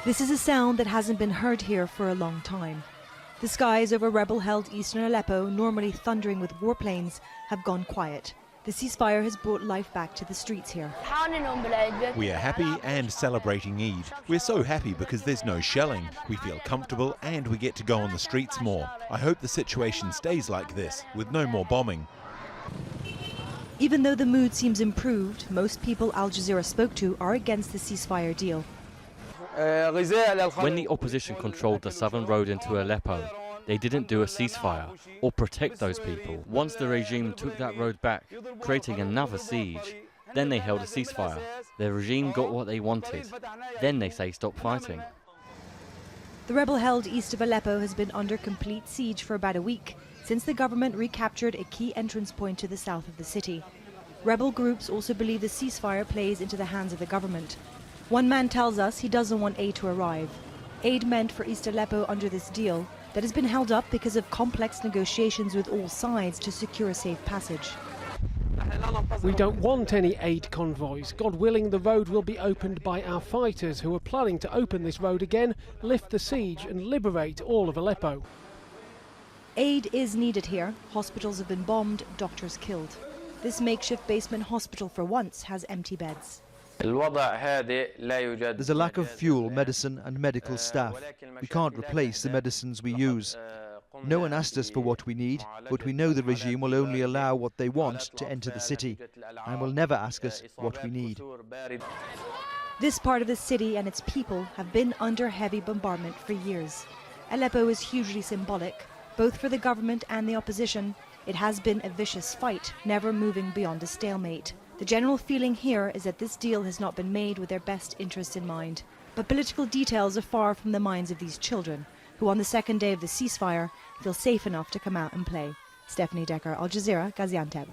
This is a sound that hasn't been heard here for a long time. The skies over rebel-held eastern Aleppo, normally thundering with warplanes, have gone quiet. The ceasefire has brought life back to the streets here. We are happy and celebrating Eid. We're so happy because there's no shelling. We feel comfortable and we get to go on the streets more. I hope the situation stays like this, with no more bombing. Even though the mood seems improved, most people Al Jazeera spoke to are against the ceasefire deal. When the opposition controlled the southern road into Aleppo, they didn't do a ceasefire or protect those people. Once the regime took that road back, creating another siege, then they held a ceasefire. The regime got what they wanted. Then they say stop fighting. The rebel-held east of Aleppo has been under complete siege for about a week, since the government recaptured a key entrance point to the south of the city. Rebel groups also believe the ceasefire plays into the hands of the government. One man tells us he doesn't want aid to arrive. Aid meant for East Aleppo under this deal that has been held up because of complex negotiations with all sides to secure a safe passage. We don't want any aid convoys. God willing, the road will be opened by our fighters who are planning to open this road again, lift the siege and liberate all of Aleppo. Aid is needed here. Hospitals have been bombed, doctors killed. This makeshift basement hospital for once has empty beds. There's a lack of fuel, medicine and medical staff. We can't replace the medicines we use. No one asked us for what we need, but we know the regime will only allow what they want to enter the city and will never ask us what we need. This part of the city and its people have been under heavy bombardment for years. Aleppo is hugely symbolic, both for the government and the opposition. It has been a vicious fight, never moving beyond a stalemate. The general feeling here is that this deal has not been made with their best interests in mind. But political details are far from the minds of these children, who on the second day of the ceasefire feel safe enough to come out and play. Stefanie, Dekker, Al Jazeera, Gaziantep.